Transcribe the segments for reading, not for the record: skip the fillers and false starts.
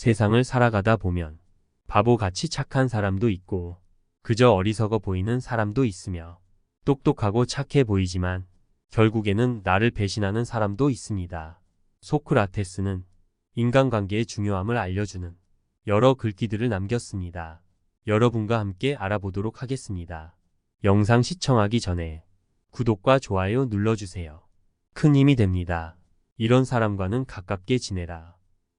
세상을 살아가다 보면 바보같이 착한 사람도 있고 그저 어리석어 보이는 사람도 있으며 똑똑하고 착해 보이지만 결국에는 나를 배신하는 사람도 있습니다. 소크라테스는 인간관계의 중요함을 알려주는 여러 글귀들을 남겼습니다. 여러분과 함께 알아보도록 하겠습니다. 영상 시청하기 전에 구독과 좋아요 눌러주세요. 큰 힘이 됩니다. 이런 사람과는 가깝게 지내라.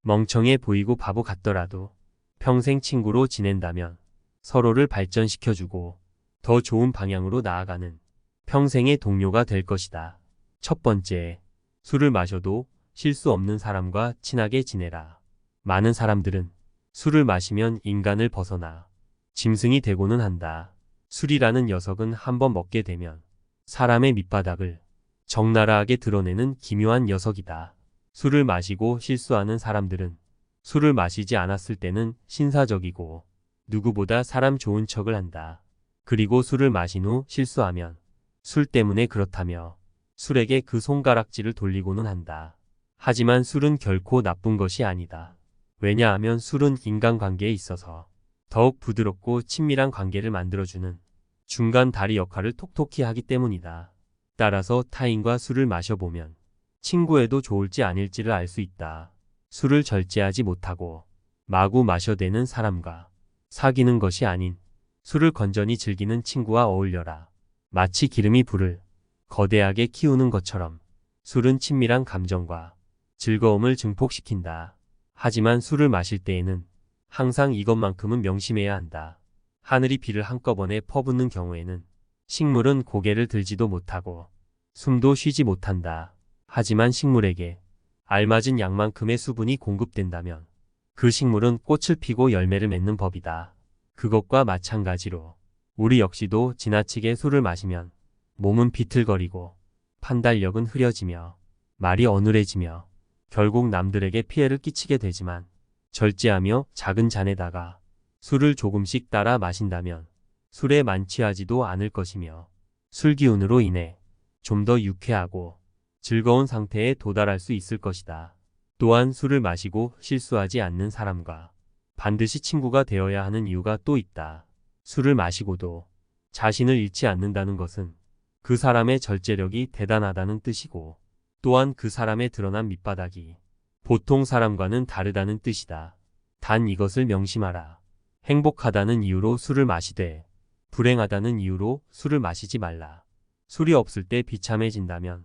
멍청해 보이고 바보 같더라도 평생 친구로 지낸다면 서로를 발전시켜주고 더 좋은 방향으로 나아가는 평생의 동료가 될 것이다. 첫 번째, 술을 마셔도 실수 없는 사람과 친하게 지내라. 많은 사람들은 술을 마시면 인간을 벗어나 짐승이 되고는 한다. 술이라는 녀석은 한번 먹게 되면 사람의 밑바닥을 적나라하게 드러내는 기묘한 녀석이다. 술을 마시고 실수하는 사람들은 술을 마시지 않았을 때는 신사적이고 누구보다 사람 좋은 척을 한다. 그리고 술을 마신 후 실수하면 술 때문에 그렇다며 술에게 그 손가락질을 돌리고는 한다. 하지만 술은 결코 나쁜 것이 아니다. 왜냐하면 술은 인간관계에 있어서 더욱 부드럽고 친밀한 관계를 만들어주는 중간 다리 역할을 톡톡히 하기 때문이다. 따라서 타인과 술을 마셔보면 친구에도 좋을지 아닐지를 알 수 있다. 술을 절제하지 못하고 마구 마셔대는 사람과 사귀는 것이 아닌 술을 건전히 즐기는 친구와 어울려라. 마치 기름이 불을 거대하게 키우는 것처럼 술은 친밀한 감정과 즐거움을 증폭시킨다. 하지만 술을 마실 때에는 항상 이것만큼은 명심해야 한다. 하늘이 비를 한꺼번에 퍼붓는 경우에는 식물은 고개를 들지도 못하고 숨도 쉬지 못한다. 하지만 식물에게 알맞은 양만큼의 수분이 공급된다면 그 식물은 꽃을 피고 열매를 맺는 법이다. 그것과 마찬가지로 우리 역시도 지나치게 술을 마시면 몸은 비틀거리고 판단력은 흐려지며 말이 어눌해지며 결국 남들에게 피해를 끼치게 되지만 절제하며 작은 잔에다가 술을 조금씩 따라 마신다면 술에 만취하지도 않을 것이며 술 기운으로 인해 좀 더 유쾌하고 즐거운 상태에 도달할 수 있을 것이다. 또한 술을 마시고 실수하지 않는 사람과 반드시 친구가 되어야 하는 이유가 또 있다. 술을 마시고도 자신을 잃지 않는다는 것은 그 사람의 절제력이 대단하다는 뜻이고 또한 그 사람의 드러난 밑바닥이 보통 사람과는 다르다는 뜻이다. 단 이것을 명심하라. 행복하다는 이유로 술을 마시되 불행하다는 이유로 술을 마시지 말라. 술이 없을 때 비참해진다면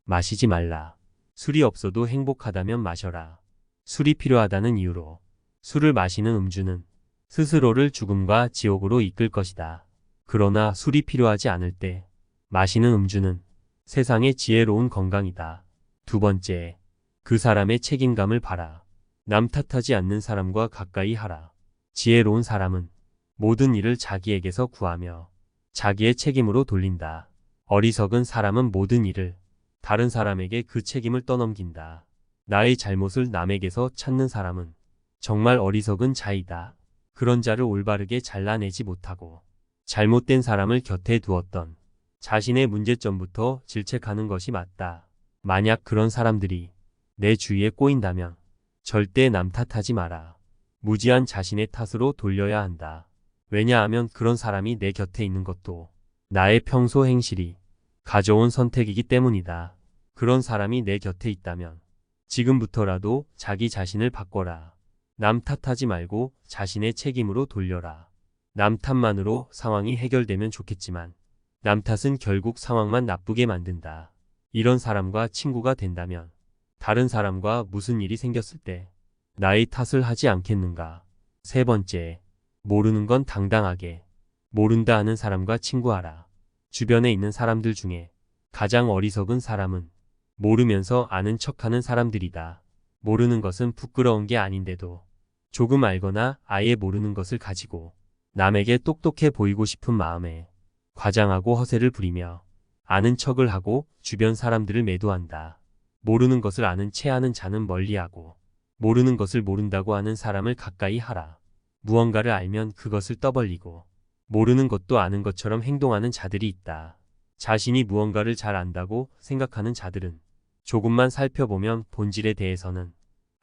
마시지 말라. 술이 없어도 행복하다면 마셔라. 술이 필요하다는 이유로 술을 마시는 음주는 스스로를 죽음과 지옥으로 이끌 것이다. 그러나 술이 필요하지 않을 때 마시는 음주는 세상의 지혜로운 건강이다. 두 번째, 그 사람의 책임감을 봐라. 남 탓하지 않는 사람과 가까이 하라. 지혜로운 사람은 모든 일을 자기에게서 구하며 자기의 책임으로 돌린다. 어리석은 사람은 모든 일을 다른 사람에게 그 책임을 떠넘긴다. 나의 잘못을 남에게서 찾는 사람은 정말 어리석은 자이다. 그런 자를 올바르게 잘라내지 못하고 잘못된 사람을 곁에 두었던 자신의 문제점부터 질책하는 것이 맞다. 만약 그런 사람들이 내 주위에 꼬인다면 절대 남 탓하지 마라. 무지한 자신의 탓으로 돌려야 한다. 왜냐하면 그런 사람이 내 곁에 있는 것도 나의 평소 행실이 가져온 선택이기 때문이다. 그런 사람이 내 곁에 있다면 지금부터라도 자기 자신을 바꿔라. 남 탓하지 말고 자신의 책임으로 돌려라. 남 탓만으로 상황이 해결되면 좋겠지만 남 탓은 결국 상황만 나쁘게 만든다. 이런 사람과 친구가 된다면 다른 사람과 무슨 일이 생겼을 때 나의 탓을 하지 않겠는가. 세 번째, 모르는 건 당당하게 모른다 하는 사람과 친구하라. 주변에 있는 사람들 중에 가장 어리석은 사람은 모르면서 아는 척하는 사람들이다. 모르는 것은 부끄러운 게 아닌데도 조금 알거나 아예 모르는 것을 가지고 남에게 똑똑해 보이고 싶은 마음에 과장하고 허세를 부리며 아는 척을 하고 주변 사람들을 매도한다. 모르는 것을 아는 채 하는 자는 멀리하고 모르는 것을 모른다고 하는 사람을 가까이 하라. 무언가를 알면 그것을 떠벌리고 모르는 것도 아는 것처럼 행동하는 자들이 있다. 자신이 무언가를 잘 안다고 생각하는 자들은 조금만 살펴보면 본질에 대해서는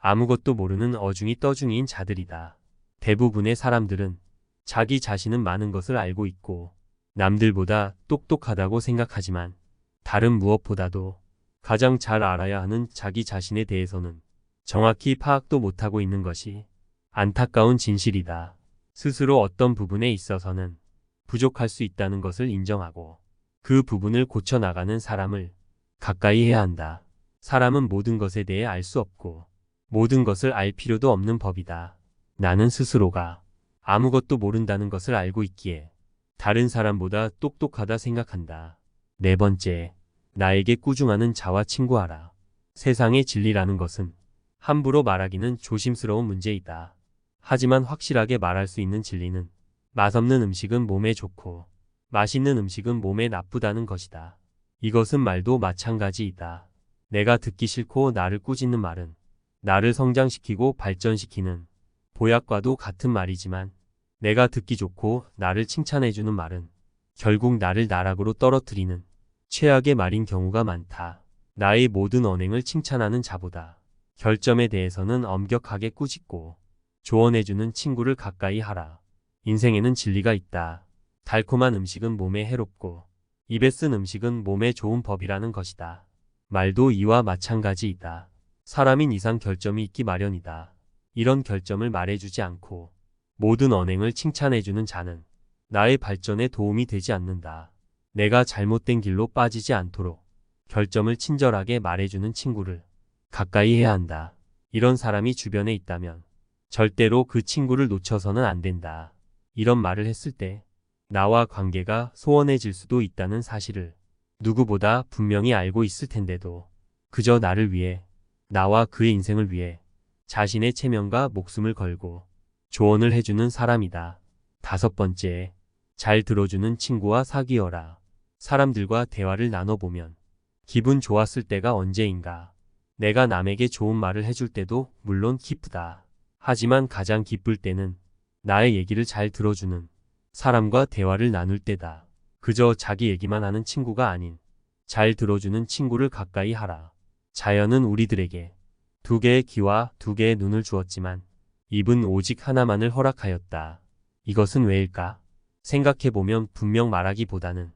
아무것도 모르는 어중이 떠중이인 자들이다. 대부분의 사람들은 자기 자신은 많은 것을 알고 있고 남들보다 똑똑하다고 생각하지만 다른 무엇보다도 가장 잘 알아야 하는 자기 자신에 대해서는 정확히 파악도 못하고 있는 것이 안타까운 진실이다. 스스로 어떤 부분에 있어서는 부족할 수 있다는 것을 인정하고 그 부분을 고쳐나가는 사람을 가까이 해야 한다. 사람은 모든 것에 대해 알 수 없고 모든 것을 알 필요도 없는 법이다. 나는 스스로가 아무것도 모른다는 것을 알고 있기에 다른 사람보다 똑똑하다 생각한다. 네 번째, 나에게 꾸중하는 자와 친구하라. 세상의 진리라는 것은 함부로 말하기는 조심스러운 문제이다. 하지만 확실하게 말할 수 있는 진리는 맛없는 음식은 몸에 좋고 맛있는 음식은 몸에 나쁘다는 것이다. 이것은 말도 마찬가지이다. 내가 듣기 싫고 나를 꾸짖는 말은 나를 성장시키고 발전시키는 보약과도 같은 말이지만 내가 듣기 좋고 나를 칭찬해주는 말은 결국 나를 나락으로 떨어뜨리는 최악의 말인 경우가 많다. 나의 모든 언행을 칭찬하는 자보다 결점에 대해서는 엄격하게 꾸짖고 조언해주는 친구를 가까이 하라. 인생에는 진리가 있다. 달콤한 음식은 몸에 해롭고 입에 쓴 음식은 몸에 좋은 법이라는 것이다. 말도 이와 마찬가지이다. 사람인 이상 결점이 있기 마련이다. 이런 결점을 말해주지 않고 모든 언행을 칭찬해주는 자는 나의 발전에 도움이 되지 않는다. 내가 잘못된 길로 빠지지 않도록 결점을 친절하게 말해주는 친구를 가까이 해야 한다. 이런 사람이 주변에 있다면 절대로 그 친구를 놓쳐서는 안 된다. 이런 말을 했을 때 나와 관계가 소원해질 수도 있다는 사실을 누구보다 분명히 알고 있을 텐데도 그저 나를 위해, 나와 그의 인생을 위해 자신의 체면과 목숨을 걸고 조언을 해주는 사람이다. 다섯 번째, 잘 들어주는 친구와 사귀어라. 사람들과 대화를 나눠보면 기분 좋았을 때가 언제인가. 내가 남에게 좋은 말을 해줄 때도 물론 기쁘다. 하지만 가장 기쁠 때는 나의 얘기를 잘 들어주는 사람과 대화를 나눌 때다. 그저 자기 얘기만 하는 친구가 아닌 잘 들어주는 친구를 가까이 하라. 자연은 우리들에게 두 개의 귀와 두 개의 눈을 주었지만 입은 오직 하나만을 허락하였다. 이것은 왜일까? 생각해보면 분명 말하기보다는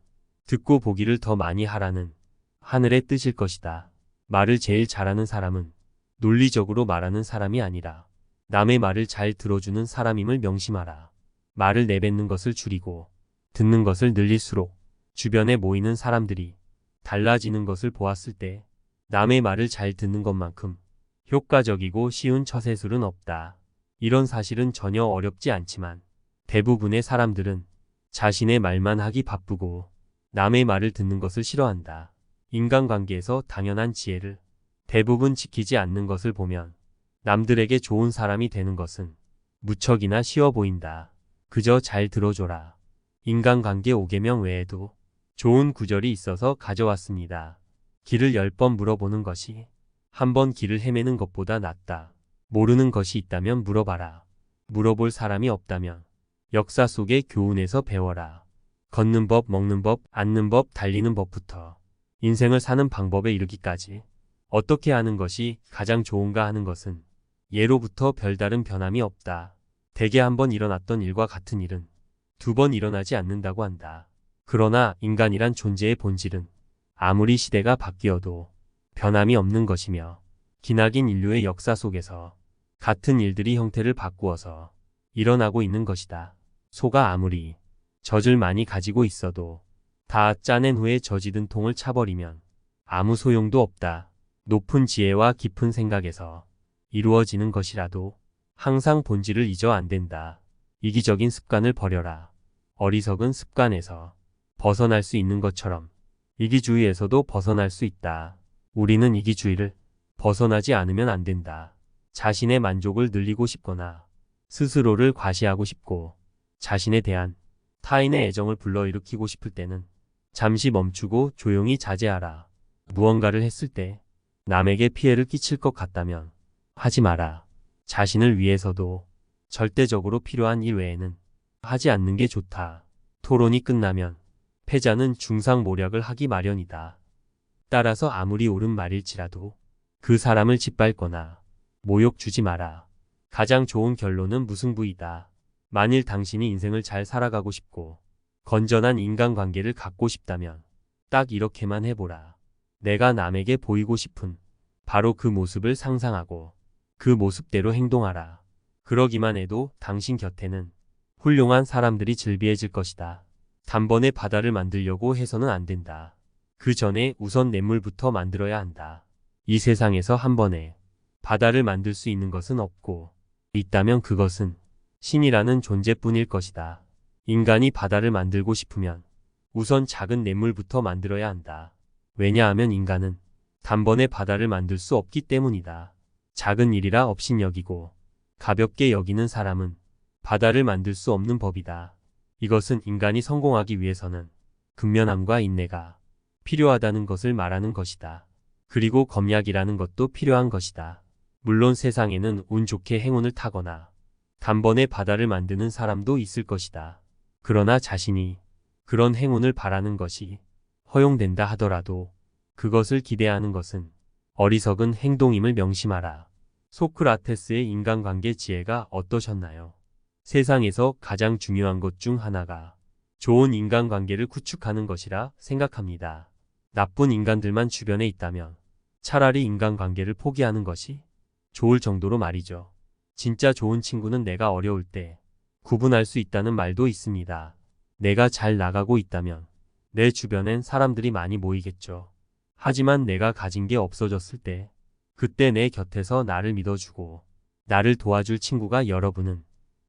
듣고 보기를 더 많이 하라는 하늘의 뜻일 것이다. 말을 제일 잘하는 사람은 논리적으로 말하는 사람이 아니라 남의 말을 잘 들어주는 사람임을 명심하라. 말을 내뱉는 것을 줄이고 듣는 것을 늘릴수록 주변에 모이는 사람들이 달라지는 것을 보았을 때 남의 말을 잘 듣는 것만큼 효과적이고 쉬운 처세술은 없다. 이런 사실은 전혀 어렵지 않지만 대부분의 사람들은 자신의 말만 하기 바쁘고 남의 말을 듣는 것을 싫어한다. 인간관계에서 당연한 지혜를 대부분 지키지 않는 것을 보면 남들에게 좋은 사람이 되는 것은 무척이나 쉬워 보인다. 그저 잘 들어줘라. 인간관계 5계명 외에도 좋은 구절이 있어서 가져왔습니다. 길을 10번 물어보는 것이 한 번 길을 헤매는 것보다 낫다. 모르는 것이 있다면 물어봐라. 물어볼 사람이 없다면 역사 속의 교훈에서 배워라. 걷는 법, 먹는 법, 앉는 법, 달리는 법부터 인생을 사는 방법에 이르기까지 어떻게 하는 것이 가장 좋은가 하는 것은 예로부터 별다른 변함이 없다. 대개 한 번 일어났던 일과 같은 일은 두 번 일어나지 않는다고 한다. 그러나 인간이란 존재의 본질은 아무리 시대가 바뀌어도 변함이 없는 것이며 기나긴 인류의 역사 속에서 같은 일들이 형태를 바꾸어서 일어나고 있는 것이다. 소가 아무리 젖을 많이 가지고 있어도 다 짜낸 후에 젖이든 통을 차버리면 아무 소용도 없다. 높은 지혜와 깊은 생각에서 이루어지는 것이라도 항상 본질을 잊어 안 된다. 이기적인 습관을 버려라. 어리석은 습관에서 벗어날 수 있는 것처럼 이기주의에서도 벗어날 수 있다. 우리는 이기주의를 벗어나지 않으면 안 된다. 자신의 만족을 늘리고 싶거나 스스로를 과시하고 싶고 자신에 대한 타인의 애정을 불러일으키고 싶을 때는 잠시 멈추고 조용히 자제하라. 무언가를 했을 때 남에게 피해를 끼칠 것 같다면 하지 마라. 자신을 위해서도 절대적으로 필요한 일 외에는 하지 않는 게 좋다. 토론이 끝나면 패자는 중상모략을 하기 마련이다. 따라서 아무리 옳은 말일지라도 그 사람을 짓밟거나 모욕 주지 마라. 가장 좋은 결론은 무승부이다. 만일 당신이 인생을 잘 살아가고 싶고 건전한 인간관계를 갖고 싶다면 딱 이렇게만 해보라. 내가 남에게 보이고 싶은 바로 그 모습을 상상하고 그 모습대로 행동하라. 그러기만 해도 당신 곁에는 훌륭한 사람들이 즐비해질 것이다. 단번에 바다를 만들려고 해서는 안 된다. 그 전에 우선 냇물부터 만들어야 한다. 이 세상에서 한 번에 바다를 만들 수 있는 것은 없고 있다면 그것은 신이라는 존재뿐일 것이다. 인간이 바다를 만들고 싶으면 우선 작은 냇물부터 만들어야 한다. 왜냐하면 인간은 단번에 바다를 만들 수 없기 때문이다. 작은 일이라 업신여기고 가볍게 여기는 사람은 바다를 만들 수 없는 법이다. 이것은 인간이 성공하기 위해서는 근면함과 인내가 필요하다는 것을 말하는 것이다. 그리고 검약이라는 것도 필요한 것이다. 물론 세상에는 운 좋게 행운을 타거나 단번에 바다를 만드는 사람도 있을 것이다. 그러나 자신이 그런 행운을 바라는 것이 허용된다 하더라도 그것을 기대하는 것은 어리석은 행동임을 명심하라. 소크라테스의 인간관계 지혜가 어떠셨나요? 세상에서 가장 중요한 것 중 하나가 좋은 인간관계를 구축하는 것이라 생각합니다. 나쁜 인간들만 주변에 있다면 차라리 인간관계를 포기하는 것이 좋을 정도로 말이죠. 진짜 좋은 친구는 내가 어려울 때 구분할 수 있다는 말도 있습니다. 내가 잘 나가고 있다면 내 주변엔 사람들이 많이 모이겠죠. 하지만 내가 가진 게 없어졌을 때 그때 내 곁에서 나를 믿어주고 나를 도와줄 친구가 여러분은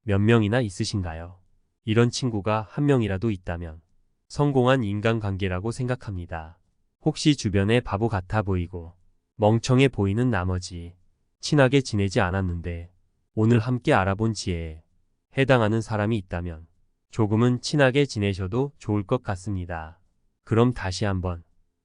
몇 명이나 있으신가요? 이런 친구가 한 명이라도 있다면 성공한 인간관계라고 생각합니다. 혹시 주변에 바보 같아 보이고 멍청해 보이는 나머지 친하게 지내지 않았는데 오늘 함께 알아본 지혜에 해당하는 사람이 있다면 조금은 친하게 지내셔도 좋을 것 같습니다. 그럼 다시 한번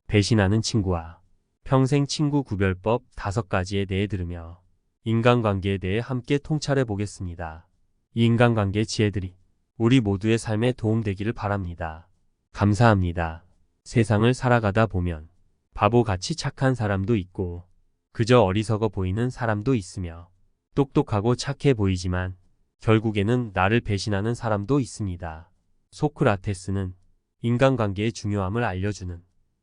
배신하는 친구와 평생 친구 구별법 5가지에 대해 들으며 인간관계에 대해 함께 통찰해 보겠습니다. 이 인간관계 지혜들이 우리 모두의 삶에 도움되기를 바랍니다. 감사합니다. 세상을 살아가다 보면 바보같이 착한 사람도 있고 그저 어리석어 보이는 사람도 있으며 똑똑하고 착해 보이지만 결국에는 나를 배신하는 사람도 있습니다. 소크라테스는 인간관계의 중요함을 알려주는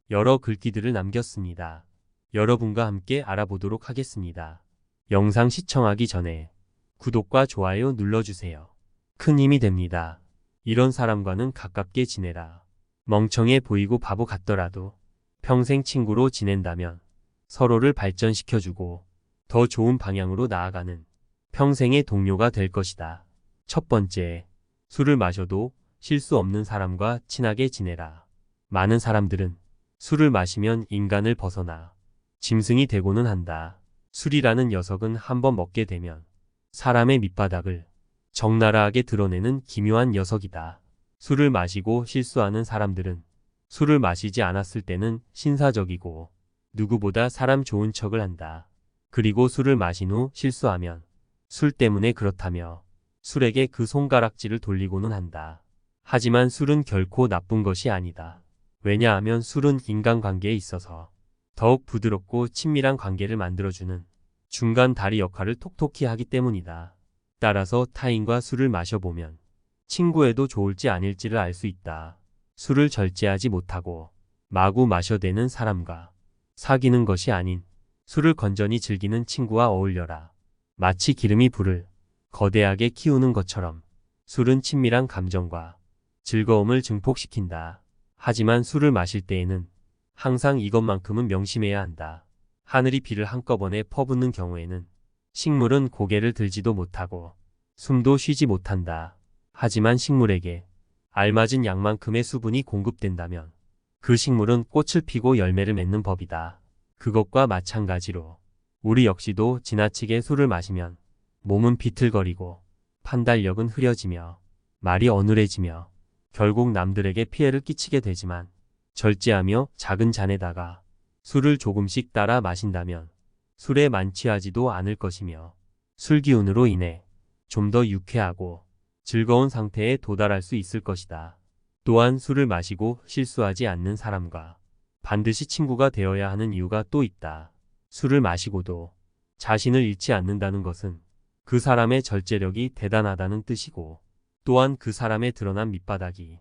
여러 글귀들을 남겼습니다. 여러분과 함께 알아보도록 하겠습니다. 영상 시청하기 전에 구독과 좋아요 눌러주세요. 큰 힘이 됩니다. 이런 사람과는 가깝게 지내라. 멍청해 보이고 바보 같더라도 평생 친구로 지낸다면 서로를 발전시켜주고 더 좋은 방향으로 나아가는 평생의 동료가 될 것이다. 첫 번째, 술을 마셔도 실수 없는 사람과 친하게 지내라. 많은 사람들은 술을 마시면 인간을 벗어나 짐승이 되고는 한다. 술이라는 녀석은 한번 먹게 되면 사람의 밑바닥을 적나라하게 드러내는 기묘한 녀석이다. 술을 마시고 실수하는 사람들은 술을 마시지 않았을 때는 신사적이고 누구보다 사람 좋은 척을 한다. 그리고 술을 마신 후 실수하면 술 때문에 그렇다며 술에게 그 손가락질을 돌리고는 한다. 하지만 술은 결코 나쁜 것이 아니다. 왜냐하면 술은 인간관계에 있어서 더욱 부드럽고 친밀한 관계를 만들어주는 중간 다리 역할을 톡톡히 하기 때문이다. 따라서 타인과 술을 마셔보면 친구에도 좋을지 아닐지를 알 수 있다. 술을 절제하지 못하고 마구 마셔대는 사람과 사귀는 것이 아닌 술을 건전히 즐기는 친구와 어울려라. 마치 기름이 불을 거대하게 키우는 것처럼 술은 친밀한 감정과 즐거움을 증폭시킨다. 하지만 술을 마실 때에는 항상 이것만큼은 명심해야 한다. 하늘이 비를 한꺼번에 퍼붓는 경우에는 식물은 고개를 들지도 못하고 숨도 쉬지 못한다. 하지만 식물에게 알맞은 양만큼의 수분이 공급된다면 그 식물은 꽃을 피고 열매를 맺는 법이다. 그것과 마찬가지로 우리 역시도 지나치게 술을 마시면 몸은 비틀거리고 판단력은 흐려지며 말이 어눌해지며 결국 남들에게 피해를 끼치게 되지만 절제하며 작은 잔에다가 술을 조금씩 따라 마신다면 술에 만취하지도 않을 것이며 술 기운으로 인해 좀 더 유쾌하고 즐거운 상태에 도달할 수 있을 것이다. 또한 술을 마시고 실수하지 않는 사람과 반드시 친구가 되어야 하는 이유가 또 있다. 술을 마시고도 자신을 잃지 않는다는 것은 그 사람의 절제력이 대단하다는 뜻이고 또한 그 사람의 드러난 밑바닥이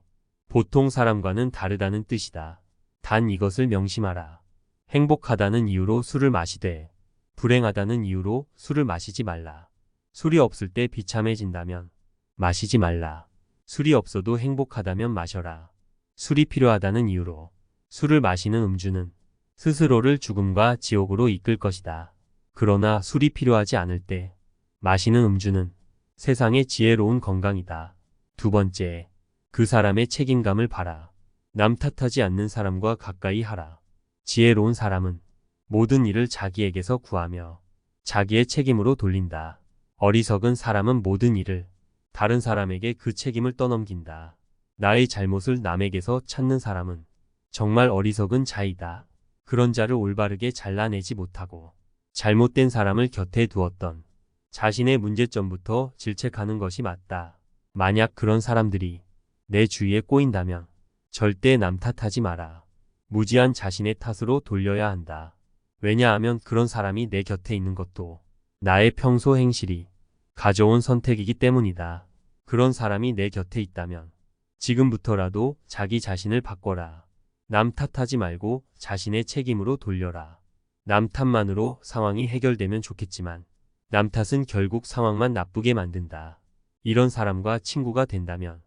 보통 사람과는 다르다는 뜻이다. 단 이것을 명심하라. 행복하다는 이유로 술을 마시되 불행하다는 이유로 술을 마시지 말라. 술이 없을 때 비참해진다면 마시지 말라. 술이 없어도 행복하다면 마셔라. 술이 필요하다는 이유로 술을 마시는 음주는 스스로를 죽음과 지옥으로 이끌 것이다. 그러나 술이 필요하지 않을 때 마시는 음주는 세상의 지혜로운 건강이다. 두 번째, 그 사람의 책임감을 봐라. 남 탓하지 않는 사람과 가까이 하라. 지혜로운 사람은 모든 일을 자기에게서 구하며 자기의 책임으로 돌린다. 어리석은 사람은 모든 일을 다른 사람에게 그 책임을 떠넘긴다. 나의 잘못을 남에게서 찾는 사람은 정말 어리석은 자이다. 그런 자를 올바르게 잘라내지 못하고 잘못된 사람을 곁에 두었던 자신의 문제점부터 질책하는 것이 맞다. 만약 그런 사람들이 내 주위에 꼬인다면 절대 남 탓하지 마라. 무지한 자신의 탓으로 돌려야 한다. 왜냐하면 그런 사람이 내 곁에 있는 것도 나의 평소 행실이 가져온 선택이기 때문이다. 그런 사람이 내 곁에 있다면 지금부터라도 자기 자신을 바꿔라. 남 탓하지 말고 자신의 책임으로 돌려라. 남 탓만으로 상황이 해결되면 좋겠지만 남 탓은 결국 상황만 나쁘게 만든다. 이런 사람과 친구가 된다면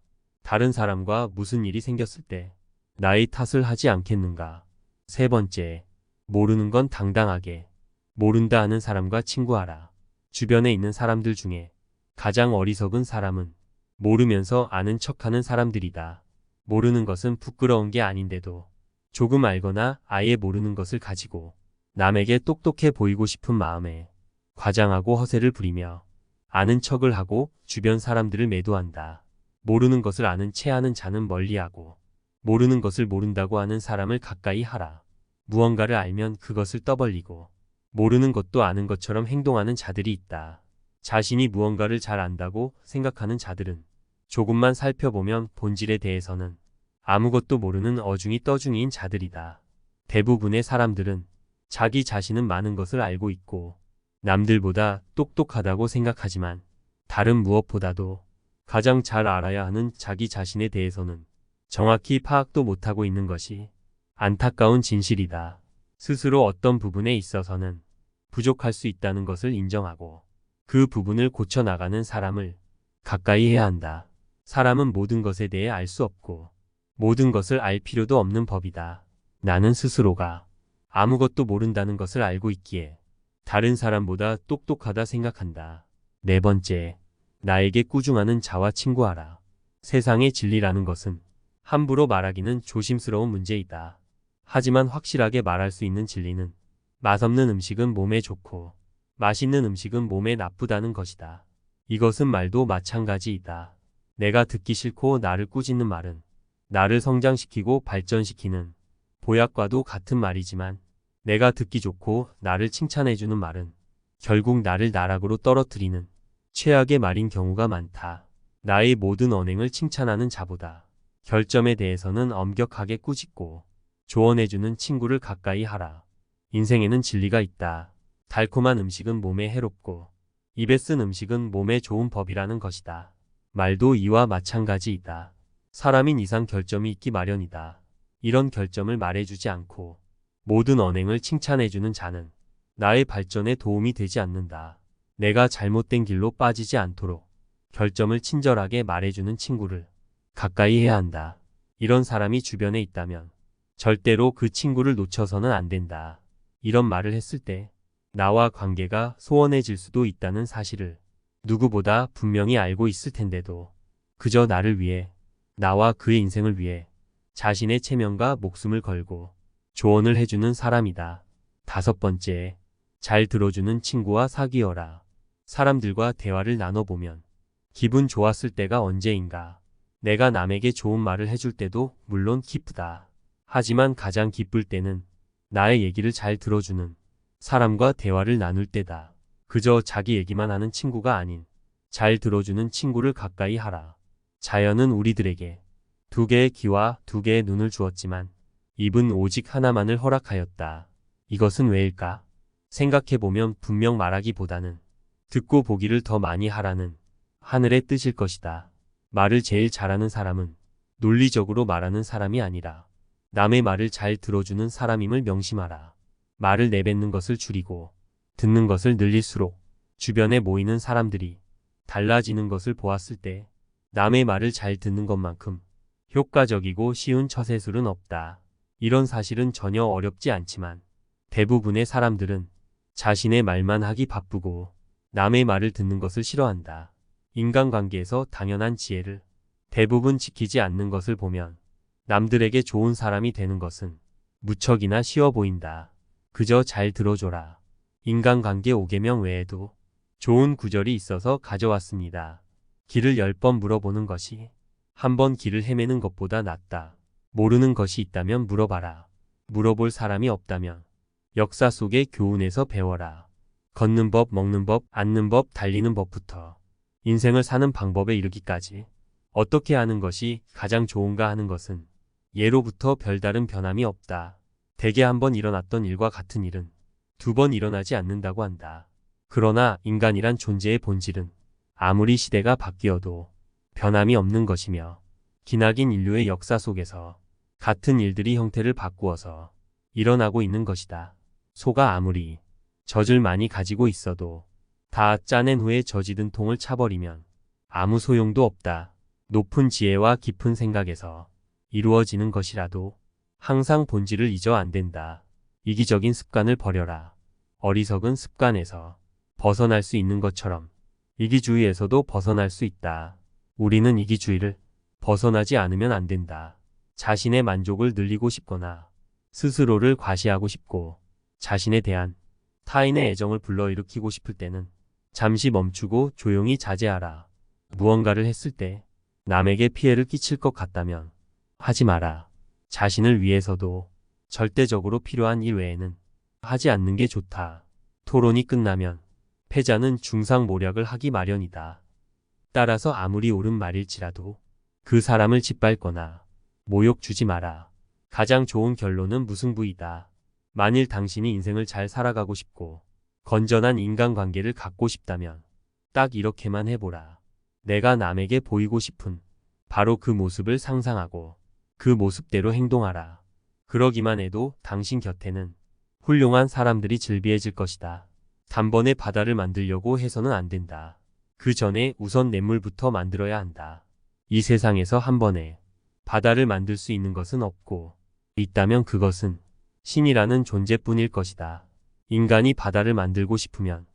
다른 사람과 무슨 일이 생겼을 때 나의 탓을 하지 않겠는가. 세 번째, 모르는 건 당당하게 모른다 하는 사람과 친구하라. 주변에 있는 사람들 중에 가장 어리석은 사람은 모르면서 아는 척하는 사람들이다. 모르는 것은 부끄러운 게 아닌데도 조금 알거나 아예 모르는 것을 가지고 남에게 똑똑해 보이고 싶은 마음에 과장하고 허세를 부리며 아는 척을 하고 주변 사람들을 매도한다. 모르는 것을 아는 채 하는 자는 멀리하고 모르는 것을 모른다고 하는 사람을 가까이 하라. 무언가를 알면 그것을 떠벌리고 모르는 것도 아는 것처럼 행동하는 자들이 있다. 자신이 무언가를 잘 안다고 생각하는 자들은 조금만 살펴보면 본질에 대해서는 아무것도 모르는 어중이 떠중이인 자들이다. 대부분의 사람들은 자기 자신은 많은 것을 알고 있고 남들보다 똑똑하다고 생각하지만 다른 무엇보다도 가장 잘 알아야 하는 자기 자신에 대해서는 정확히 파악도 못하고 있는 것이 안타까운 진실이다. 스스로 어떤 부분에 있어서는 부족할 수 있다는 것을 인정하고 그 부분을 고쳐나가는 사람을 가까이 해야 한다. 사람은 모든 것에 대해 알 수 없고 모든 것을 알 필요도 없는 법이다. 나는 스스로가 아무것도 모른다는 것을 알고 있기에 다른 사람보다 똑똑하다 생각한다. 네 번째, 나에게 꾸중하는 자와 친구하라. 세상의 진리라는 것은 함부로 말하기는 조심스러운 문제이다. 하지만 확실하게 말할 수 있는 진리는 맛없는 음식은 몸에 좋고 맛있는 음식은 몸에 나쁘다는 것이다. 이것은 말도 마찬가지이다. 내가 듣기 싫고 나를 꾸짖는 말은 나를 성장시키고 발전시키는 보약과도 같은 말이지만 내가 듣기 좋고 나를 칭찬해주는 말은 결국 나를 나락으로 떨어뜨리는 최악의 말인 경우가 많다. 나의 모든 언행을 칭찬하는 자보다 결점에 대해서는 엄격하게 꾸짖고 조언해주는 친구를 가까이 하라. 인생에는 진리가 있다. 달콤한 음식은 몸에 해롭고 입에 쓴 음식은 몸에 좋은 법이라는 것이다. 말도 이와 마찬가지이다. 사람인 이상 결점이 있기 마련이다. 이런 결점을 말해주지 않고 모든 언행을 칭찬해주는 자는 나의 발전에 도움이 되지 않는다. 내가 잘못된 길로 빠지지 않도록 결점을 친절하게 말해주는 친구를 가까이 해야 한다. 이런 사람이 주변에 있다면 절대로 그 친구를 놓쳐서는 안 된다. 이런 말을 했을 때 나와 관계가 소원해질 수도 있다는 사실을 누구보다 분명히 알고 있을 텐데도 그저 나를 위해, 나와 그의 인생을 위해 자신의 체면과 목숨을 걸고 조언을 해주는 사람이다. 다섯 번째, 잘 들어주는 친구와 사귀어라. 사람들과 대화를 나눠보면 기분 좋았을 때가 언제인가. 내가 남에게 좋은 말을 해줄 때도 물론 기쁘다. 하지만 가장 기쁠 때는 나의 얘기를 잘 들어주는 사람과 대화를 나눌 때다. 그저 자기 얘기만 하는 친구가 아닌 잘 들어주는 친구를 가까이 하라. 자연은 우리들에게 두 개의 귀와 두 개의 눈을 주었지만 입은 오직 하나만을 허락하였다. 이것은 왜일까? 생각해보면 분명 말하기보다는 듣고 보기를 더 많이 하라는 하늘의 뜻일 것이다. 말을 제일 잘하는 사람은 논리적으로 말하는 사람이 아니라 남의 말을 잘 들어주는 사람임을 명심하라. 말을 내뱉는 것을 줄이고 듣는 것을 늘릴수록 주변에 모이는 사람들이 달라지는 것을 보았을 때 남의 말을 잘 듣는 것만큼 효과적이고 쉬운 처세술은 없다. 이런 사실은 전혀 어렵지 않지만 대부분의 사람들은 자신의 말만 하기 바쁘고 남의 말을 듣는 것을 싫어한다. 인간관계에서 당연한 지혜를 대부분 지키지 않는 것을 보면 남들에게 좋은 사람이 되는 것은 무척이나 쉬워 보인다. 그저 잘 들어줘라. 인간관계 5계명 외에도 좋은 구절이 있어서 가져왔습니다. 길을 10번 물어보는 것이 한 번 길을 헤매는 것보다 낫다. 모르는 것이 있다면 물어봐라. 물어볼 사람이 없다면 역사 속의 교훈에서 배워라. 걷는 법, 먹는 법, 앉는 법, 달리는 법부터 인생을 사는 방법에 이르기까지 어떻게 하는 것이 가장 좋은가 하는 것은 예로부터 별다른 변함이 없다. 대개 한 번 일어났던 일과 같은 일은 두 번 일어나지 않는다고 한다. 그러나 인간이란 존재의 본질은 아무리 시대가 바뀌어도 변함이 없는 것이며 기나긴 인류의 역사 속에서 같은 일들이 형태를 바꾸어서 일어나고 있는 것이다. 소가 아무리 젖을 많이 가지고 있어도 다 짜낸 후에 젖이든 통을 차버리면 아무 소용도 없다. 높은 지혜와 깊은 생각에서 이루어지는 것이라도 항상 본질을 잊어 안 된다. 이기적인 습관을 버려라. 어리석은 습관에서 벗어날 수 있는 것처럼 이기주의에서도 벗어날 수 있다. 우리는 이기주의를 벗어나지 않으면 안 된다. 자신의 만족을 늘리고 싶거나 스스로를 과시하고 싶고 자신에 대한 타인의 애정을 불러일으키고 싶을 때는 잠시 멈추고 조용히 자제하라. 무언가를 했을 때 남에게 피해를 끼칠 것 같다면 하지 마라. 자신을 위해서도 절대적으로 필요한 일 외에는 하지 않는 게 좋다. 토론이 끝나면 패자는 중상모략을 하기 마련이다. 따라서 아무리 옳은 말일지라도 그 사람을 짓밟거나 모욕 주지 마라. 가장 좋은 결론은 무승부이다. 만일 당신이 인생을 잘 살아가고 싶고 건전한 인간관계를 갖고 싶다면 딱 이렇게만 해보라. 내가 남에게 보이고 싶은 바로 그 모습을 상상하고 그 모습대로 행동하라. 그러기만 해도 당신 곁에는 훌륭한 사람들이 즐비해질 것이다. 단번에 바다를 만들려고 해서는 안 된다. 그 전에 우선 냇물부터 만들어야 한다. 이 세상에서 한 번에 바다를 만들 수 있는 것은 없고 있다면 그것은 신이라는 존재뿐일 것이다. 인간이 바다를 만들고 싶으면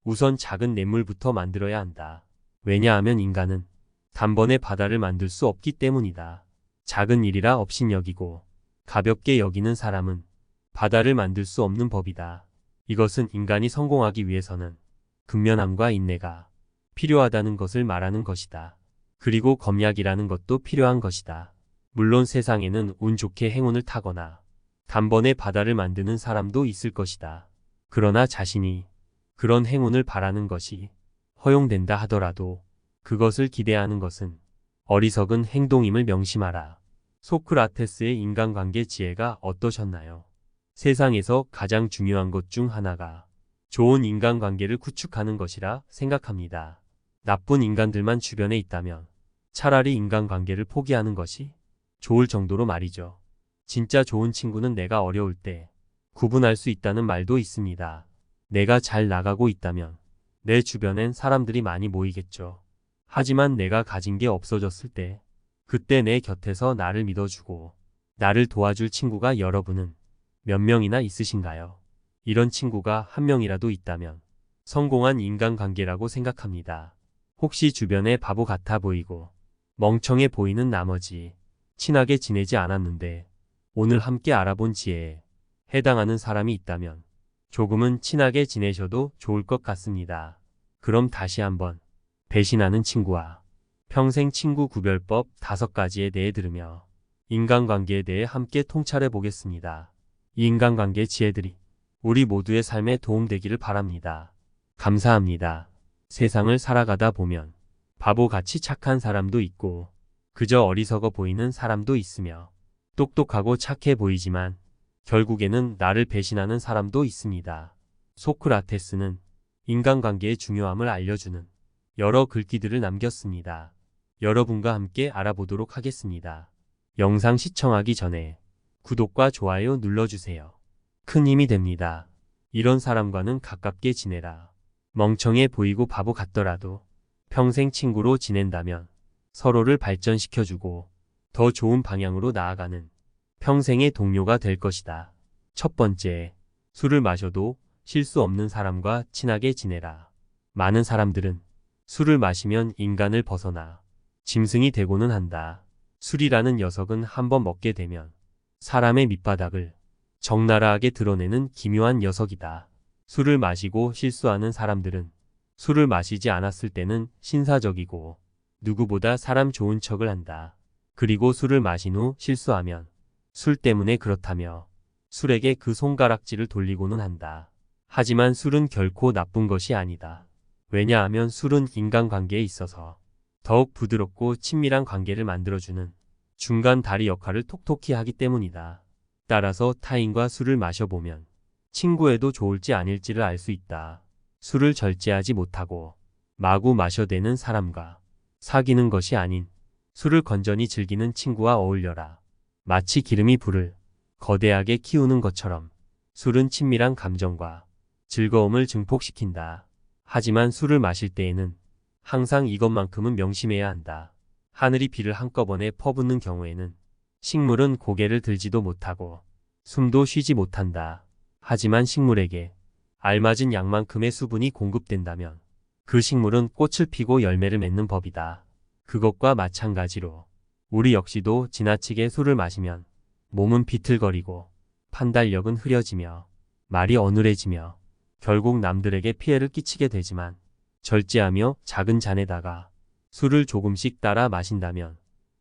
우선 작은 냇물부터 만들어야 한다. 왜냐하면 인간은 단번에 바다를 만들 수 없기 때문이다. 작은 일이라 업신여기고 가볍게 여기는 사람은 바다를 만들 수 없는 법이다. 이것은 인간이 성공하기 위해서는 근면함과 인내가 필요하다는 것을 말하는 것이다. 그리고 검약이라는 것도 필요한 것이다. 물론 세상에는 운 좋게 행운을 타거나 단번에 바다를 만드는 사람도 있을 것이다. 그러나 자신이 그런 행운을 바라는 것이 허용된다 하더라도 그것을 기대하는 것은 어리석은 행동임을 명심하라. 소크라테스의 인간관계 지혜가 어떠셨나요? 세상에서 가장 중요한 것 중 하나가 좋은 인간관계를 구축하는 것이라 생각합니다. 나쁜 인간들만 주변에 있다면 차라리 인간관계를 포기하는 것이 좋을 정도로 말이죠. 진짜 좋은 친구는 내가 어려울 때 구분할 수 있다는 말도 있습니다. 내가 잘 나가고 있다면 내 주변엔 사람들이 많이 모이겠죠. 하지만 내가 가진 게 없어졌을 때 그때 내 곁에서 나를 믿어주고 나를 도와줄 친구가 여러분은 몇 명이나 있으신가요? 이런 친구가 한 명이라도 있다면 성공한 인간관계라고 생각합니다. 혹시 주변에 바보 같아 보이고 멍청해 보이는 나머지 친하게 지내지 않았는데 오늘 함께 알아본 지혜에 해당하는 사람이 있다면 조금은 친하게 지내셔도 좋을 것 같습니다. 그럼 다시 한번 배신하는 친구와 평생 친구 구별법 5가지에 대해 들으며 인간관계에 대해 함께 통찰해 보겠습니다. 이 인간관계 지혜들이 우리 모두의 삶에 도움되기를 바랍니다. 감사합니다. 세상을 살아가다 보면 바보같이 착한 사람도 있고 그저 어리석어 보이는 사람도 있으며 똑똑하고 착해 보이지만 결국에는 나를 배신하는 사람도 있습니다. 소크라테스는 인간관계의 중요함을 알려주는 여러 글귀들을 남겼습니다. 여러분과 함께 알아보도록 하겠습니다. 영상 시청하기 전에 구독과 좋아요 눌러주세요. 큰 힘이 됩니다. 이런 사람과는 가깝게 지내라. 멍청해 보이고 바보 같더라도 평생 친구로 지낸다면 서로를 발전시켜주고 더 좋은 방향으로 나아가는 평생의 동료가 될 것이다. 첫 번째, 술을 마셔도 실수 없는 사람과 친하게 지내라. 많은 사람들은 술을 마시면 인간을 벗어나 짐승이 되고는 한다. 술이라는 녀석은 한번 먹게 되면 사람의 밑바닥을 적나라하게 드러내는 기묘한 녀석이다. 술을 마시고 실수하는 사람들은 술을 마시지 않았을 때는 신사적이고 누구보다 사람 좋은 척을 한다. 그리고 술을 마신 후 실수하면 술 때문에 그렇다며 술에게 그 손가락질을 돌리고는 한다. 하지만 술은 결코 나쁜 것이 아니다. 왜냐하면 술은 인간관계에 있어서 더욱 부드럽고 친밀한 관계를 만들어주는 중간 다리 역할을 톡톡히 하기 때문이다. 따라서 타인과 술을 마셔보면 친구에도 좋을지 아닐지를 알 수 있다. 술을 절제하지 못하고 마구 마셔대는 사람과 사귀는 것이 아닌 술을 건전히 즐기는 친구와 어울려라. 마치 기름이 불을 거대하게 키우는 것처럼 술은 친밀한 감정과 즐거움을 증폭시킨다. 하지만 술을 마실 때에는 항상 이것만큼은 명심해야 한다. 하늘이 비를 한꺼번에 퍼붓는 경우에는 식물은 고개를 들지도 못하고 숨도 쉬지 못한다. 하지만 식물에게 알맞은 양만큼의 수분이 공급된다면 그 식물은 꽃을 피고 열매를 맺는 법이다. 그것과 마찬가지로 우리 역시도 지나치게 술을 마시면 몸은 비틀거리고 판단력은 흐려지며 말이 어눌해지며 결국 남들에게 피해를 끼치게 되지만 절제하며 작은 잔에다가 술을 조금씩 따라 마신다면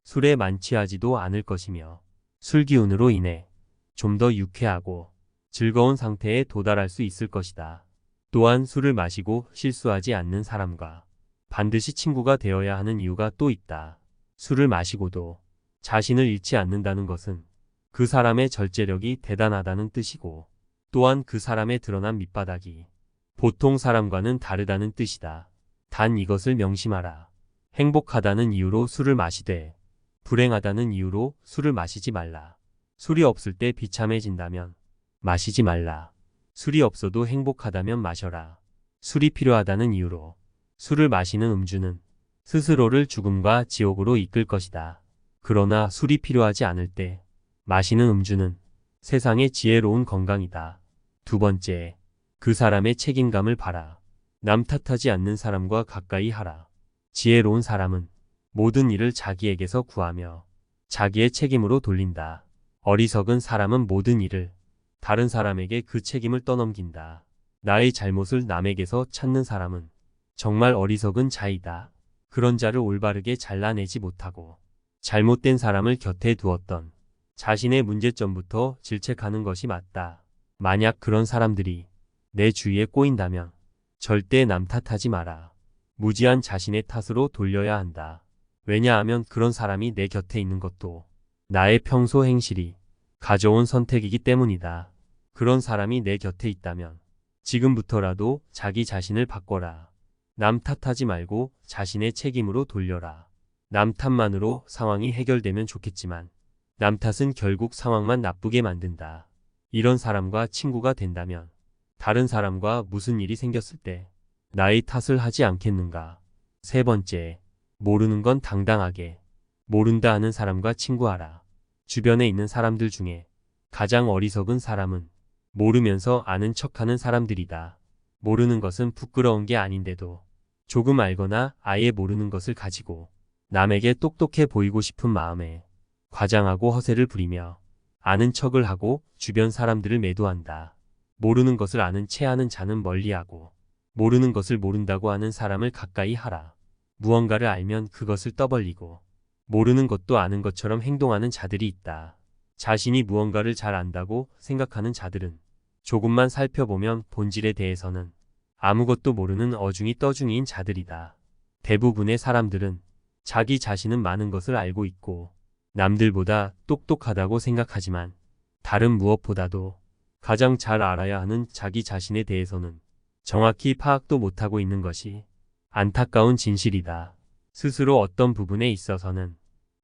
술에 만취하지도 않을 것이며 술 기운으로 인해 좀 더 유쾌하고 즐거운 상태에 도달할 수 있을 것이다. 또한 술을 마시고 실수하지 않는 사람과 반드시 친구가 되어야 하는 이유가 또 있다. 술을 마시고도 자신을 잃지 않는다는 것은 그 사람의 절제력이 대단하다는 뜻이고 또한 그 사람의 드러난 밑바닥이 보통 사람과는 다르다는 뜻이다. 단 이것을 명심하라. 행복하다는 이유로 술을 마시되 불행하다는 이유로 술을 마시지 말라. 술이 없을 때 비참해진다면 마시지 말라. 술이 없어도 행복하다면 마셔라. 술이 필요하다는 이유로 술을 마시는 음주는 스스로를 죽음과 지옥으로 이끌 것이다. 그러나 술이 필요하지 않을 때 마시는 음주는 세상의 지혜로운 건강이다. 두 번째, 그 사람의 책임감을 봐라. 남 탓하지 않는 사람과 가까이 하라. 지혜로운 사람은 모든 일을 자기에게서 구하며 자기의 책임으로 돌린다. 어리석은 사람은 모든 일을 다른 사람에게 그 책임을 떠넘긴다. 나의 잘못을 남에게서 찾는 사람은 정말 어리석은 자이다. 그런 자를 올바르게 잘라내지 못하고 잘못된 사람을 곁에 두었던 자신의 문제점부터 질책하는 것이 맞다. 만약 그런 사람들이 내 주위에 꼬인다면 절대 남 탓하지 마라. 무지한 자신의 탓으로 돌려야 한다. 왜냐하면 그런 사람이 내 곁에 있는 것도 나의 평소 행실이 가져온 선택이기 때문이다. 그런 사람이 내 곁에 있다면 지금부터라도 자기 자신을 바꿔라. 남 탓하지 말고 자신의 책임으로 돌려라. 남 탓만으로 상황이 해결되면 좋겠지만 남 탓은 결국 상황만 나쁘게 만든다. 이런 사람과 친구가 된다면 다른 사람과 무슨 일이 생겼을 때 나의 탓을 하지 않겠는가. 세 번째, 모르는 건 당당하게 모른다 하는 사람과 친구하라. 주변에 있는 사람들 중에 가장 어리석은 사람은 모르면서 아는 척하는 사람들이다. 모르는 것은 부끄러운 게 아닌데도 조금 알거나 아예 모르는 것을 가지고 남에게 똑똑해 보이고 싶은 마음에 과장하고 허세를 부리며 아는 척을 하고 주변 사람들을 매도한다. 모르는 것을 아는 채 하는 자는 멀리하고 모르는 것을 모른다고 하는 사람을 가까이 하라. 무언가를 알면 그것을 떠벌리고 모르는 것도 아는 것처럼 행동하는 자들이 있다. 자신이 무언가를 잘 안다고 생각하는 자들은 조금만 살펴보면 본질에 대해서는 아무것도 모르는 어중이 떠중이인 자들이다. 대부분의 사람들은 자기 자신은 많은 것을 알고 있고 남들보다 똑똑하다고 생각하지만 다른 무엇보다도 가장 잘 알아야 하는 자기 자신에 대해서는 정확히 파악도 못하고 있는 것이 안타까운 진실이다. 스스로 어떤 부분에 있어서는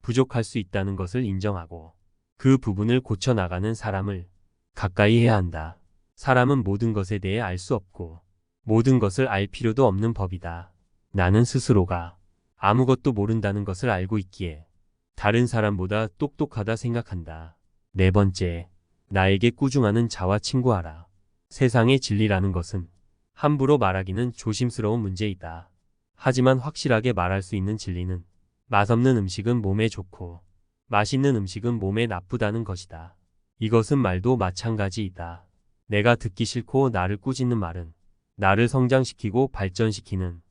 부족할 수 있다는 것을 인정하고 그 부분을 고쳐나가는 사람을 가까이 해야 한다. 사람은 모든 것에 대해 알 수 없고 모든 것을 알 필요도 없는 법이다. 나는 스스로가 아무것도 모른다는 것을 알고 있기에 다른 사람보다 똑똑하다 생각한다. 네 번째, 나에게 꾸중하는 자와 친구하라. 세상의 진리라는 것은 함부로 말하기는 조심스러운 문제이다. 하지만 확실하게 말할 수 있는 진리는 맛없는 음식은 몸에 좋고 맛있는 음식은 몸에 나쁘다는 것이다. 이것은 말도 마찬가지이다. 내가 듣기 싫고 나를 꾸짖는 말은 나를 성장시키고 발전시키는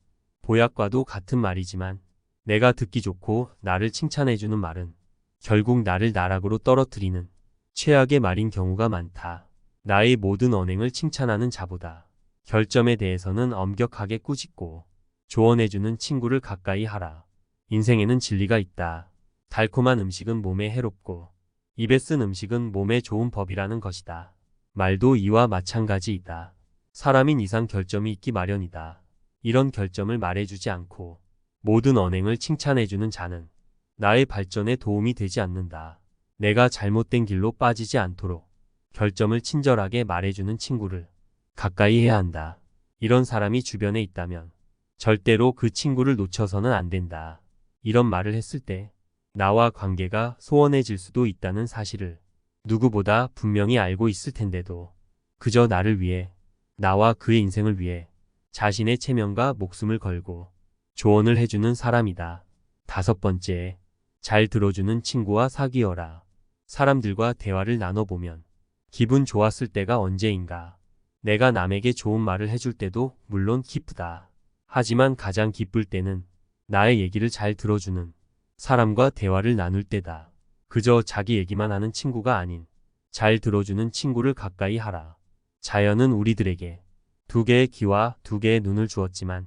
보약과도 같은 말이지만 내가 듣기 좋고 나를 칭찬해주는 말은 결국 나를 나락으로 떨어뜨리는 최악의 말인 경우가 많다. 나의 모든 언행을 칭찬하는 자보다 결점에 대해서는 엄격하게 꾸짖고 조언해주는 친구를 가까이 하라. 인생에는 진리가 있다. 달콤한 음식은 몸에 해롭고 입에 쓴 음식은 몸에 좋은 법이라는 것이다. 말도 이와 마찬가지이다. 사람인 이상 결점이 있기 마련이다. 이런 결점을 말해주지 않고 모든 언행을 칭찬해주는 자는 나의 발전에 도움이 되지 않는다. 내가 잘못된 길로 빠지지 않도록 결점을 친절하게 말해주는 친구를 가까이 해야 한다. 이런 사람이 주변에 있다면 절대로 그 친구를 놓쳐서는 안 된다. 이런 말을 했을 때 나와 관계가 소원해질 수도 있다는 사실을 누구보다 분명히 알고 있을 텐데도 그저 나를 위해, 나와 그의 인생을 위해 자신의 체면과 목숨을 걸고 조언을 해주는 사람이다. 다섯 번째, 잘 들어주는 친구와 사귀어라. 사람들과 대화를 나눠보면 기분 좋았을 때가 언제인가. 내가 남에게 좋은 말을 해줄 때도 물론 기쁘다. 하지만 가장 기쁠 때는 나의 얘기를 잘 들어주는 사람과 대화를 나눌 때다. 그저 자기 얘기만 하는 친구가 아닌 잘 들어주는 친구를 가까이 하라. 자연은 우리들에게 두 개의 귀와 두 개의 눈을 주었지만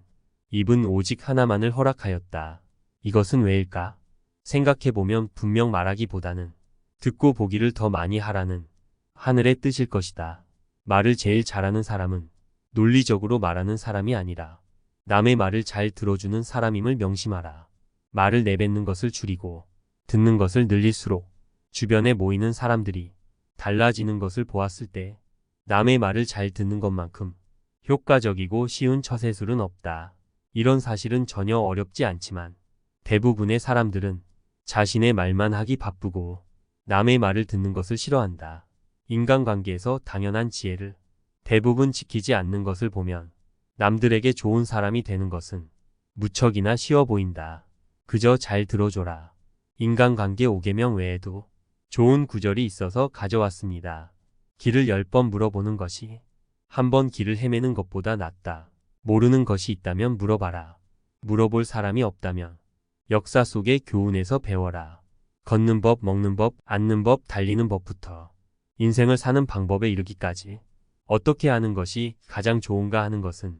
입은 오직 하나만을 허락하였다. 이것은 왜일까? 생각해보면 분명 말하기보다는 듣고 보기를 더 많이 하라는 하늘의 뜻일 것이다. 말을 제일 잘하는 사람은 논리적으로 말하는 사람이 아니라 남의 말을 잘 들어주는 사람임을 명심하라. 말을 내뱉는 것을 줄이고 듣는 것을 늘릴수록 주변에 모이는 사람들이 달라지는 것을 보았을 때 남의 말을 잘 듣는 것만큼 효과적이고 쉬운 처세술은 없다. 이런 사실은 전혀 어렵지 않지만 대부분의 사람들은 자신의 말만 하기 바쁘고 남의 말을 듣는 것을 싫어한다. 인간관계에서 당연한 지혜를 대부분 지키지 않는 것을 보면 남들에게 좋은 사람이 되는 것은 무척이나 쉬워 보인다. 그저 잘 들어줘라. 인간관계 5계명 외에도 좋은 구절이 있어서 가져왔습니다. 길을 10번 물어보는 것이 한 번 길을 헤매는 것보다 낫다. 모르는 것이 있다면 물어봐라. 물어볼 사람이 없다면 역사 속의 교훈에서 배워라. 걷는 법, 먹는 법, 앉는 법, 달리는 법부터 인생을 사는 방법에 이르기까지 어떻게 하는 것이 가장 좋은가 하는 것은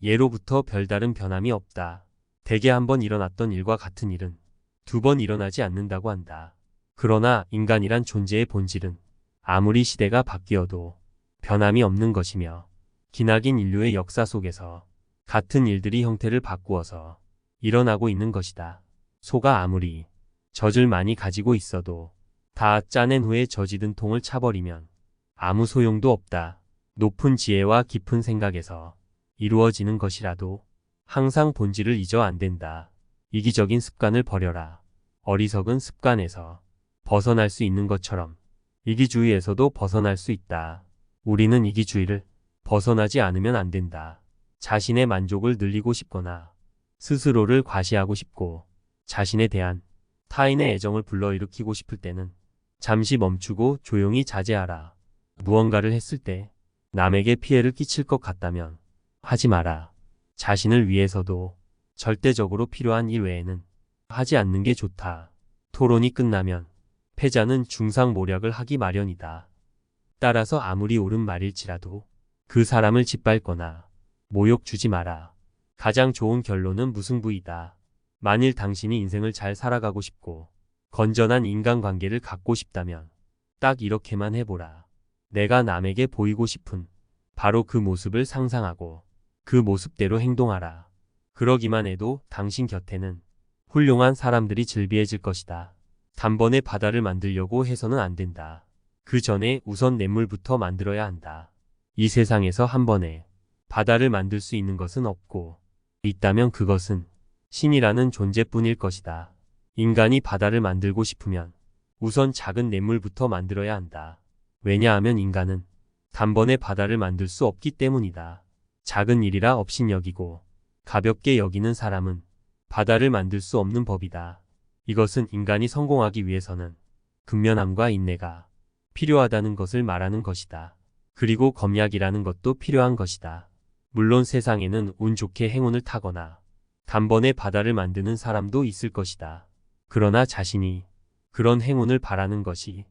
예로부터 별다른 변함이 없다. 대개 한 번 일어났던 일과 같은 일은 두 번 일어나지 않는다고 한다. 그러나 인간이란 존재의 본질은 아무리 시대가 바뀌어도 변함이 없는 것이며 기나긴 인류의 역사 속에서 같은 일들이 형태를 바꾸어서 일어나고 있는 것이다. 소가 아무리 젖을 많이 가지고 있어도 다 짜낸 후에 젖이든 통을 차버리면 아무 소용도 없다. 높은 지혜와 깊은 생각에서 이루어지는 것이라도 항상 본질을 잊어 안 된다. 이기적인 습관을 버려라. 어리석은 습관에서 벗어날 수 있는 것처럼 이기주의에서도 벗어날 수 있다. 우리는 이기주의를 벗어나지 않으면 안 된다. 자신의 만족을 늘리고 싶거나 스스로를 과시하고 싶고 자신에 대한 타인의 애정을 불러일으키고 싶을 때는 잠시 멈추고 조용히 자제하라. 무언가를 했을 때 남에게 피해를 끼칠 것 같다면 하지 마라. 자신을 위해서도 절대적으로 필요한 일 외에는 하지 않는 게 좋다. 토론이 끝나면 패자는 중상모략을 하기 마련이다. 따라서 아무리 옳은 말일지라도 그 사람을 짓밟거나 모욕 주지 마라. 가장 좋은 결론은 무승부이다. 만일 당신이 인생을 잘 살아가고 싶고 건전한 인간관계를 갖고 싶다면 딱 이렇게만 해보라. 내가 남에게 보이고 싶은 바로 그 모습을 상상하고 그 모습대로 행동하라. 그러기만 해도 당신 곁에는 훌륭한 사람들이 즐비해질 것이다. 단번에 바다를 만들려고 해서는 안 된다. 그 전에 우선 냇물부터 만들어야 한다. 이 세상에서 한 번에 바다를 만들 수 있는 것은 없고 있다면 그것은 신이라는 존재뿐일 것이다. 인간이 바다를 만들고 싶으면 우선 작은 냇물부터 만들어야 한다. 왜냐하면 인간은 단번에 바다를 만들 수 없기 때문이다. 작은 일이라 업신여기고 가볍게 여기는 사람은 바다를 만들 수 없는 법이다. 이것은 인간이 성공하기 위해서는 근면함과 인내가 필요하다는 것을 말하는 것이다. 그리고 검약이라는 것도 필요한 것이다. 물론 세상에는 운 좋게 행운을 타거나 단번에 바다를 만드는 사람도 있을 것이다. 그러나 자신이 그런 행운을 바라는 것이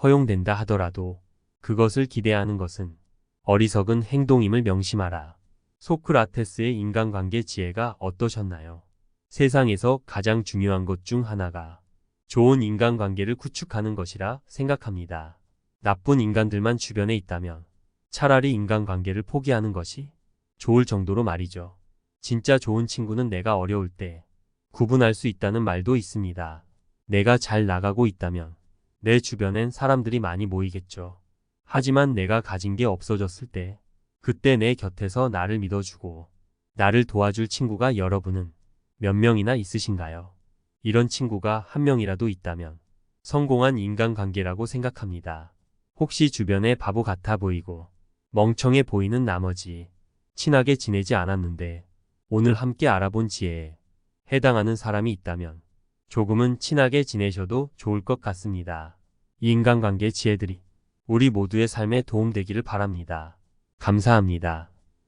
허용된다 하더라도 그것을 기대하는 것은 어리석은 행동임을 명심하라. 소크라테스의 인간관계 지혜가 어떠셨나요? 세상에서 가장 중요한 것 중 하나가 좋은 인간관계를 구축하는 것이라 생각합니다. 나쁜 인간들만 주변에 있다면 차라리 인간관계를 포기하는 것이 좋을 정도로 말이죠. 진짜 좋은 친구는 내가 어려울 때 구분할 수 있다는 말도 있습니다. 내가 잘 나가고 있다면 내 주변엔 사람들이 많이 모이겠죠. 하지만 내가 가진 게 없어졌을 때 그때 내 곁에서 나를 믿어주고 나를 도와줄 친구가 여러분은 몇 명이나 있으신가요? 이런 친구가 한 명이라도 있다면 성공한 인간관계라고 생각합니다. 혹시 주변에 바보 같아 보이고 멍청해 보이는 나머지 친하게 지내지 않았는데 오늘 함께 알아본 지혜에 해당하는 사람이 있다면 조금은 친하게 지내셔도 좋을 것 같습니다. 이 인간관계 지혜들이 우리 모두의 삶에 도움되기를 바랍니다. 감사합니다.